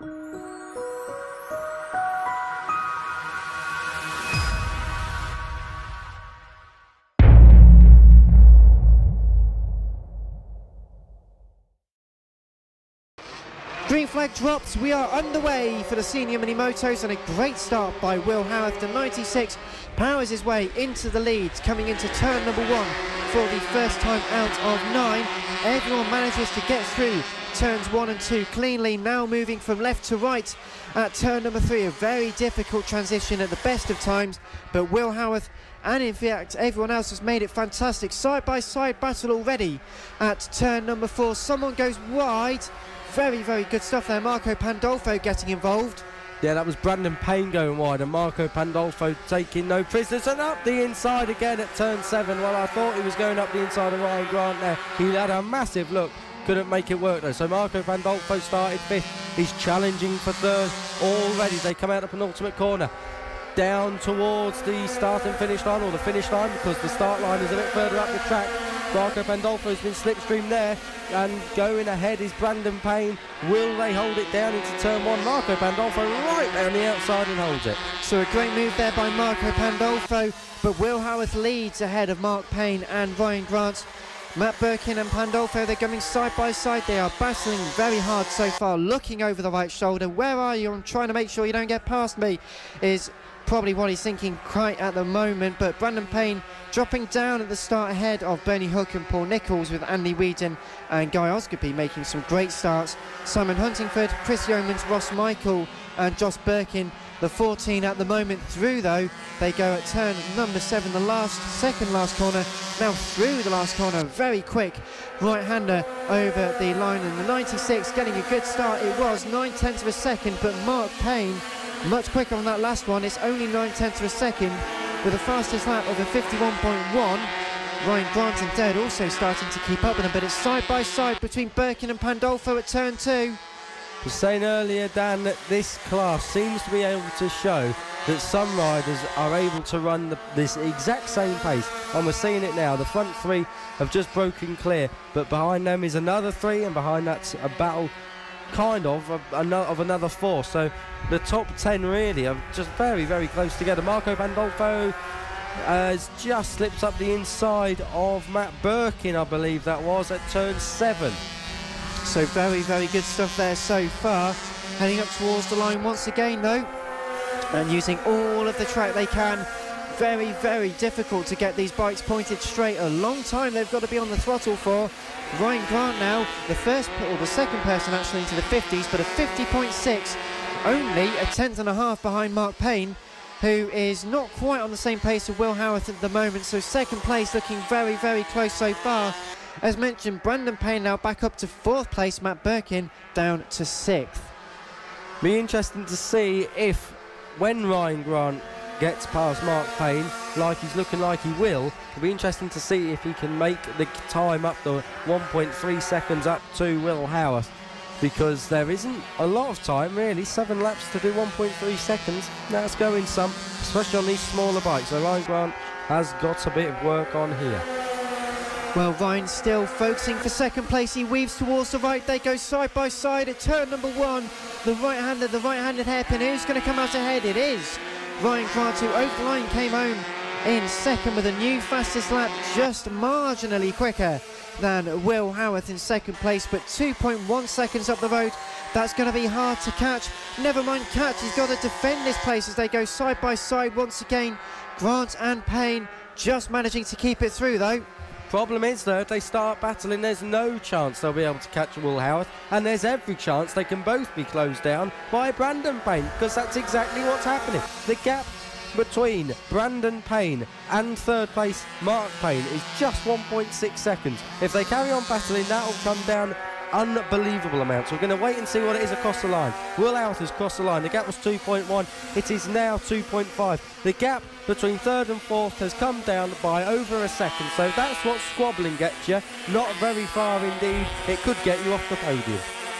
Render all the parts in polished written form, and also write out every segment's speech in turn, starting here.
Green flag drops, we are underway for the senior Minimotos, and a great start by Will Howarth. The 96 powers his way into the lead, coming into turn number 1 for the first time out of 9. Everyone manages to get through turns 1 and 2 cleanly, now moving from left to right at turn number 3. A very difficult transition at the best of times, but Will Howarth and in fact everyone else has made it fantastic. Side by side battle already at turn number 4. Someone goes wide. Very, very good stuff there. Marco Pandolfo getting involved. Yeah, that was Brandon Payne going wide, and Marco Pandolfo taking no prisoners, and up the inside again at turn 7. Well, I thought he was going up the inside of Ryan Grant there. He had a massive look, couldn't make it work though. So Marco Pandolfo started 5th. He's challenging for 3rd already. They come out of the penultimate corner, down towards the start and finish line, or the finish line, because the start line is a bit further up the track. Marco Pandolfo's been slipstream there, and going ahead is Brandon Payne. Will they hold it down into turn 1? Marco Pandolfo right down the outside and holds it. So a great move there by Marco Pandolfo, but Will Howarth leads ahead of Mark Payne and Ryan Grant. Matt Birkin and Pandolfo, they're going side by side. They are battling very hard so far, looking over the right shoulder. Where are you? I'm trying to make sure you don't get past me, is probably what he's thinking quite at the moment. But Brandon Payne dropping down at the start ahead of Bernie Hook and Paul Nichols, with Andy Whedon and Guy Osgoody making some great starts. Simon Huntingford, Chris Yeomans, Ross Michael and Josh Birkin, the 14 at the moment through though. They go at turn number 7, the second last corner, now through the last corner. Very quick right-hander over the line, and the 96 getting a good start. It was 9/10 of a second, but Mark Payne much quicker on that last one. It's only 9/10 of a second with the fastest lap of a 51.1. Ryan Grant and Dead also starting to keep up with him, but it's side by side between Birkin and Pandolfo at turn 2. I was saying earlier, Dan, that this class seems to be able to show that some riders are able to run this exact same pace, and we're seeing it now. The front 3 have just broken clear, but behind them is another 3, and behind that's a battle kind of another 4. So the top 10 really are just very, very close together. Marco Pandolfo has just slipped up the inside of Matt Birkin, I believe that was, at turn 7. So very, very good stuff there so far. Heading up towards the line once again though, and using all of the track they can. Very, very difficult to get these bikes pointed straight. A long time they've got to be on the throttle for. Ryan Grant now, the second person actually into the 50s, but a 50.6, only a 10th and a half behind Mark Payne, who is not quite on the same pace as Will Howarth at the moment. So second place looking very, very close so far. As mentioned, Brandon Payne now back up to 4th place, Matt Birkin down to 6th. Be interesting to see if, when Ryan Grant gets past Mark Payne, like he's looking like he will, it'll be interesting to see if he can make the time up to 1.3 seconds up to Will Howarth, because there isn't a lot of time really. 7 laps to do 1.3 seconds. That's going some, especially on these smaller bikes. So Ryan Grant has got a bit of work on here. Well, Ryan still focusing for second place. He weaves towards the right. They go side by side at turn number 1. The right-handed hairpin. Who's going to come out ahead? It is Ryan Grant, who over the line came home in second with a new fastest lap, just marginally quicker than Will Howarth in second place, but 2.1 seconds up the road. That's going to be hard to catch. Never mind catch, he's got to defend this place as they go side by side once again. Grant and Payne just managing to keep it through though. Problem is though, if they start battling, there's no chance they'll be able to catch Will Howarth, and there's every chance they can both be closed down by Brandon Payne, because that's exactly what's happening. The gap between Brandon Payne and 3rd place Mark Payne is just 1.6 seconds. If they carry on battling, that will come down unbelievable amounts. We're going to wait and see what it is across the line. Will Howarth has crossed the line. The gap was 2.1. It is now 2.5. The gap between 3rd and 4th has come down by over a second. So that's what squabbling gets you. Not very far indeed. It could get you off the podium.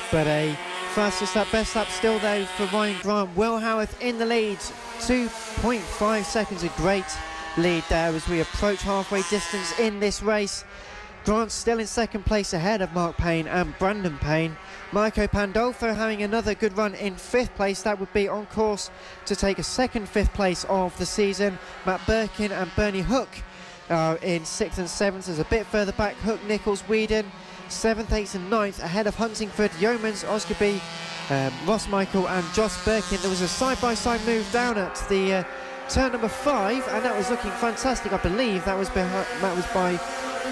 But a fastest lap, best lap still though for Ryan Grant. Will Howarth in the lead. 2.5 seconds. A great lead there as we approach halfway distance in this race. Grant still in second place ahead of Mark Payne and Brandon Payne. Marco Pandolfo having another good run in 5th place. That would be on course to take a second 5th place of the season. Matt Birkin and Bernie Hook are in 6th and 7th. There's a bit further back, Hook, Nichols, Whedon, 7th, 8th and 9th ahead of Huntingford, Yeomans, Osgerby, Ross Michael and Joss Birkin. There was a side-by-side move down at the turn number 5, and that was looking fantastic. I believe that was by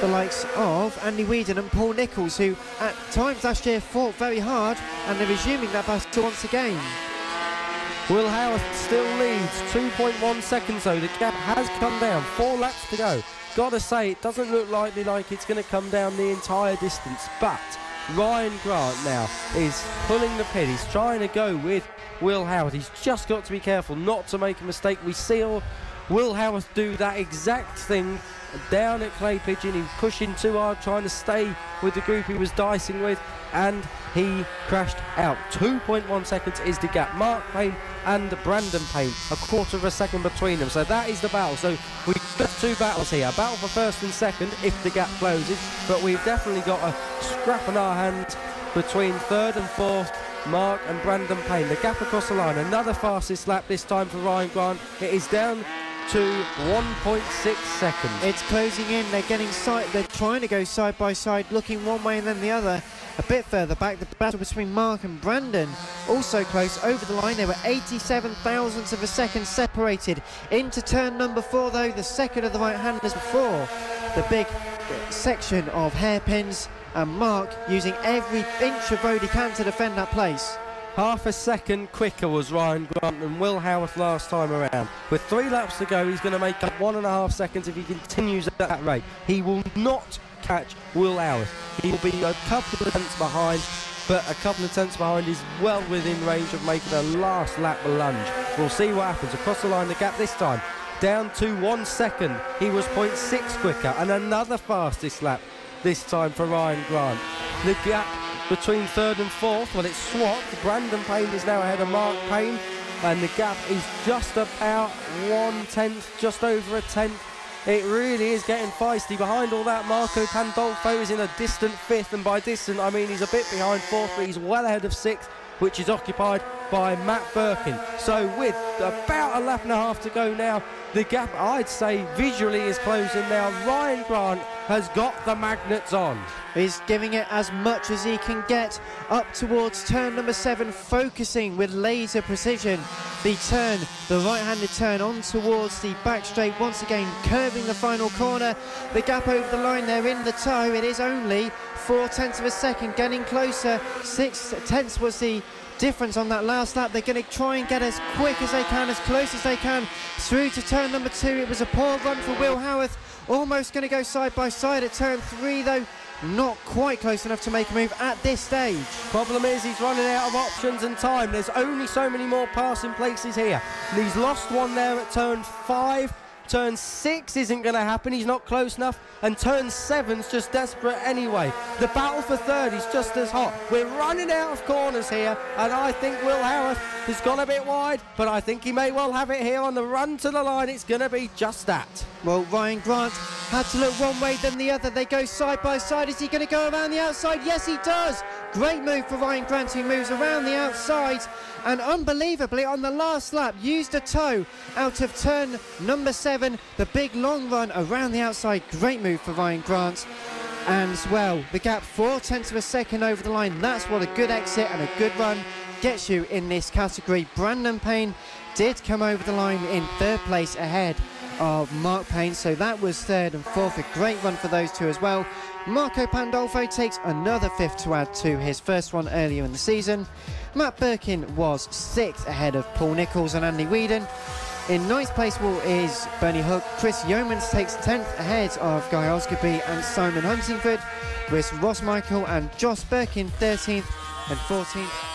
the likes of Andy Whedon and Paul Nichols, who at times last year fought very hard, and they're resuming that battle once again. Will Howarth still leads 2.1 seconds though. The gap has come down, 4 laps to go. Gotta say, it doesn't look likely like it's going to come down the entire distance, but Ryan Grant now is pulling the pin. He's trying to go with Will Howarth. He's just got to be careful not to make a mistake. We see Will Howarth do that exact thing down at Clay Pigeon. He was pushing too hard, trying to stay with the group he was dicing with, and he crashed out. 2.1 seconds is the gap. Mark Payne and Brandon Payne, a quarter of a second between them. So that is the battle. So we've got 2 battles here. A battle for 1st and 2nd if the gap closes, but we've definitely got a scrap in our hands between 3rd and 4th, Mark and Brandon Payne. The gap across the line, another fastest lap this time for Ryan Grant. It is down to 1.6 seconds. It's closing in. They're trying to go side by side, looking one way and then the other. A bit further back, the battle between Mark and Brandon also close over the line. They were 87 thousandths of a second separated. Into turn number 4 though, the second of the right-handers before the big section of hairpins, and Mark using every inch of road he can to defend that place. Half a second quicker was Ryan Grant than Will Howarth last time around. With 3 laps to go, he's going to make up 1.5 seconds if he continues at that rate. He will not catch Will Howarth. He will be a couple of tenths behind, but a couple of tenths behind is well within range of making a last lap lunge. We'll see what happens. Across the line, the gap this time down to 1 second. He was 0.6 quicker, and another fastest lap this time for Ryan Grant. The gap between 3rd and 4th, well, it's swapped. Brandon Payne is now ahead of Mark Payne, and the gap is just about 1/10, just over a tenth. It really is getting feisty. Behind all that, Marco Pandolfo is in a distant 5th, and by distant I mean he's a bit behind 4th, but he's well ahead of 6th, which is occupied by Matt Birkin. So with about 1.5 laps to go now, the gap, I'd say, visually is closing now. Ryan Grant has got the magnets on. He's giving it as much as he can get up towards turn number 7, focusing with laser precision the right-handed turn on towards the back straight, once again curving the final corner. The gap over the line there in the tow, it is only 0.4 of a second, getting closer. 0.6 was the difference on that last lap. They're going to try and get as quick as they can, as close as they can through to turn number 2. It was a poor run for Will Howarth, almost going to go side by side at turn 3 though, not quite close enough to make a move at this stage. Problem is he's running out of options and time. There's only so many more passing places here, and he's lost one there at turn 5. Turn 6 isn't going to happen, he's not close enough, and turn 7's just desperate anyway. The battle for 3rd is just as hot. We're running out of corners here, and I think Will Howarth has gone a bit wide, but I think he may well have it here on the run to the line. It's going to be just that. Well, Ryan Grant had to look one way then the other. They go side by side. Is he going to go around the outside? Yes, he does. Great move for Ryan Grant, who moves around the outside, and unbelievably on the last lap used a toe out of turn number 7. The big long run around the outside. Great move for Ryan Grant. And well, the gap 0.4 of a second over the line. That's what a good exit and a good run gets you in this category. Brandon Payne did come over the line in 3rd place ahead of Mark Payne, so that was 3rd and 4th. A great run for those two as well. Marco Pandolfo takes another 5th to add to his first one earlier in the season. Matt Birkin was 6th ahead of Paul Nichols and Andy Whedon. In 9th place is Bernie Hook. Chris Yeomans takes 10th ahead of Guy Osgerby and Simon Huntingford, with Ross Michael and Joss Birkin 13th and 14th.